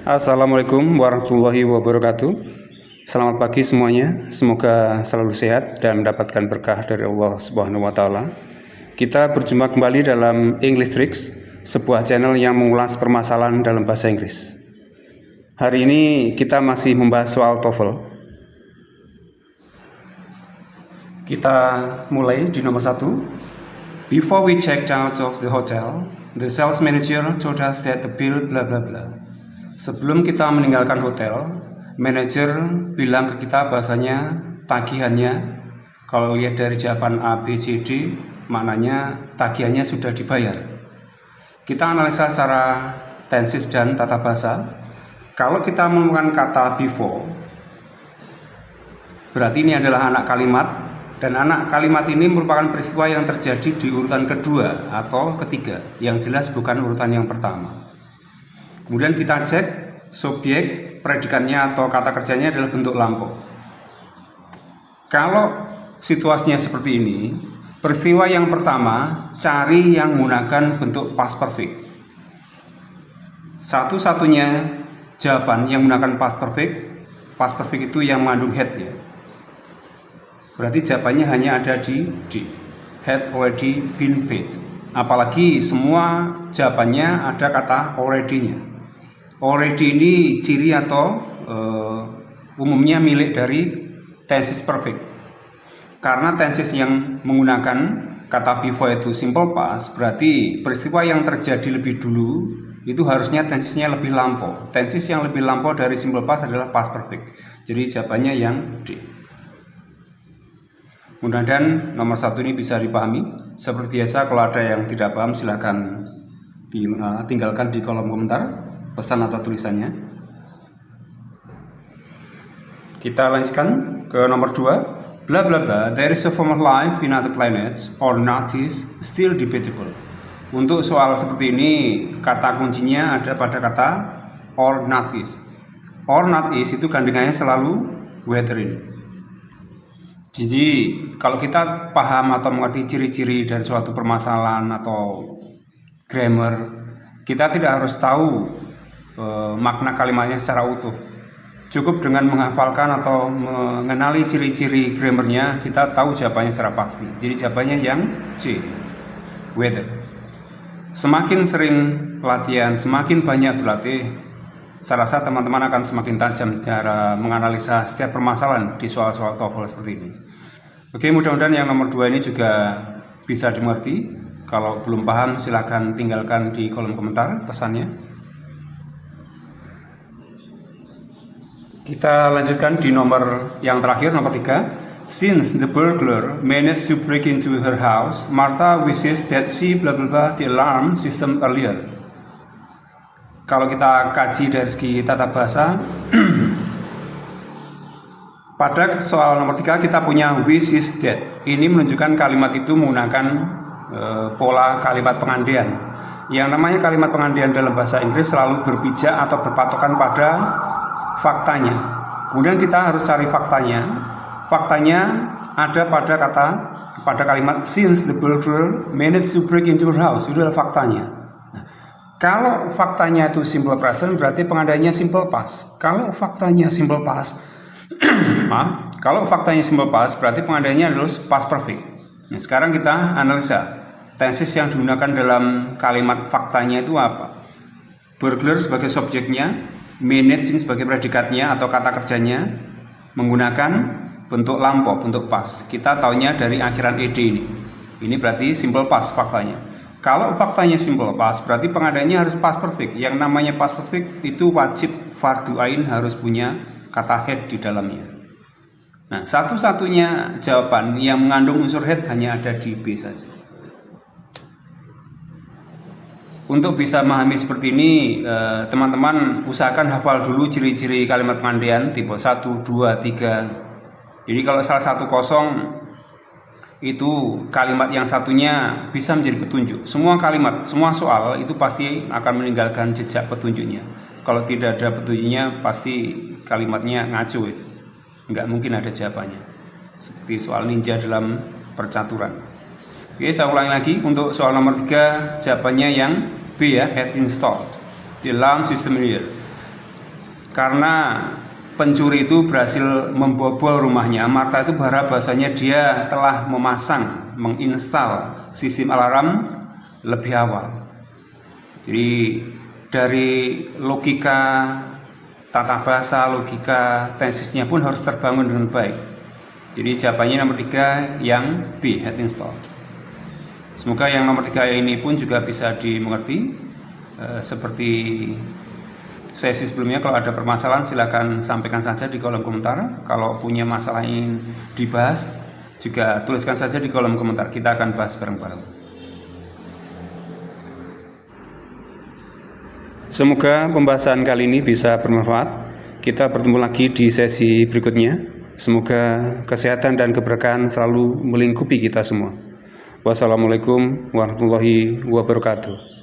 Assalamualaikum warahmatullahi wabarakatuh. Selamat pagi semuanya. Semoga selalu sehat dan mendapatkan berkah dari Allah Subhanahu wa taala. Kita berjumpa kembali dalam English Tricks, sebuah channel yang mengulas permasalahan dalam bahasa Inggris. Hari ini kita masih membahas soal TOEFL. Kita mulai di nomor 1. Before we checked out of the hotel, the sales manager told us that the bill bla bla bla. Sebelum kita meninggalkan hotel, manajer bilang ke kita bahasanya tagihannya, kalau lihat dari jawaban A, B, C, D, maknanya tagihannya sudah dibayar. Kita analisa secara tenses dan tata bahasa. Kalau kita menemukan kata before, berarti ini adalah anak kalimat, dan anak kalimat ini merupakan peristiwa yang terjadi di urutan kedua atau ketiga, yang jelas bukan urutan yang pertama. Kemudian kita cek subjek, predikannya atau kata kerjanya adalah bentuk lampau. Kalau situasinya seperti ini, peristiwa yang pertama cari yang menggunakan bentuk past perfect. Satu-satunya jawaban yang menggunakan past perfect itu yang mengandung had ya. Berarti jawabannya hanya ada di D. Had already been paid. Apalagi semua jawabannya ada kata already-nya. Already ini ciri atau umumnya milik dari tenses perfect. Karena tenses yang menggunakan kata before itu simple past, berarti peristiwa yang terjadi lebih dulu itu harusnya tensesnya lebih lampau. Tenses yang lebih lampau dari simple past adalah past perfect. Jadi jawabannya yang D. Mudah-mudahan nomor 1 ini bisa dipahami. Seperti biasa, kalau ada yang tidak paham silakan tinggalkan di kolom komentar pesan atau tulisannya. Kita lanjutkan ke nomor 2. Bla bla bla, there is a form of life in other planets or not is still debatable. Untuk soal seperti ini, kata kuncinya ada pada kata or not is. Or not is itu gandengannya selalu whether in. Jadi kalau kita paham atau mengerti ciri-ciri dari suatu permasalahan atau grammar, kita tidak harus tahu makna kalimatnya secara utuh. Cukup dengan menghafalkan atau mengenali ciri-ciri grammarnya, kita tahu jawabannya secara pasti. Jadi jawabannya yang C, whether. Semakin sering latihan, semakin banyak berlatih, saya rasa teman-teman akan semakin tajam cara menganalisa setiap permasalahan di soal-soal TOEFL seperti ini. Oke, mudah-mudahan yang nomor 2 ini juga bisa dimengerti. Kalau belum paham silahkan tinggalkan di kolom komentar pesannya. Kita lanjutkan di nomor yang terakhir, nomor 3. Since the burglar managed to break into her house, Martha wishes that she blah blah blah the alarm system earlier. Kalau kita kaji dari segi tata bahasa, pada soal nomor 3 kita punya wishes that. Ini menunjukkan kalimat itu menggunakan pola kalimat pengandian. Yang namanya kalimat pengandian dalam bahasa Inggris selalu berpijak atau berpatokan pada faktanya. Kemudian kita harus cari faktanya. Faktanya ada pada kalimat since the burglar managed to break into her house. Itu adalah faktanya. Nah, kalau faktanya itu simple present, berarti pengandiannya simple past. Kalau faktanya simple past, berarti pengandiannya adalah past perfect. Nah, sekarang kita analisa tenses yang digunakan dalam kalimat faktanya itu apa. Burglar sebagai subjeknya, manage ini sebagai predikatnya atau kata kerjanya, menggunakan bentuk lampau, bentuk past. Kita taunya dari akhiran ed ini. Ini berarti simple past faktanya. Kalau faktanya simple past, berarti pengadanya harus past perfect. Yang namanya past perfect itu wajib fardu ain harus punya kata had di dalamnya. Nah, satu-satunya jawaban yang mengandung unsur had hanya ada di B saja. Untuk bisa memahami seperti ini, teman-teman usahakan hafal dulu ciri-ciri kalimat pengandian tipe 1, 2, 3. Jadi kalau salah satu kosong, itu kalimat yang satunya bisa menjadi petunjuk. Semua kalimat, semua soal itu pasti akan meninggalkan jejak petunjuknya. Kalau tidak ada petunjuknya, pasti kalimatnya ngaco. Nggak mungkin ada jawabannya. Seperti soal ninja dalam percaturan. Oke, saya ulangi lagi. Untuk soal nomor 3, jawabannya yang B ya, had installed the alarm system here. karena pencuri itu berhasil membobol rumahnya. Martha itu berharap bahasanya dia telah menginstal sistem alarm lebih awal. Jadi dari logika tata bahasa, logika tensisnya pun harus terbangun dengan baik. Jadi jawabannya nomor 3 yang B, had installed. Semoga yang nomor 3 ini pun juga bisa dimengerti. Seperti sesi sebelumnya, kalau ada permasalahan silakan sampaikan saja di kolom komentar. Kalau punya masalah ingin dibahas juga tuliskan saja di kolom komentar, kita akan bahas bareng-bareng. Semoga pembahasan kali ini bisa bermanfaat. Kita bertemu lagi di sesi berikutnya. Semoga kesehatan dan keberkahan selalu melingkupi kita semua. Wassalamualaikum warahmatullahi wabarakatuh.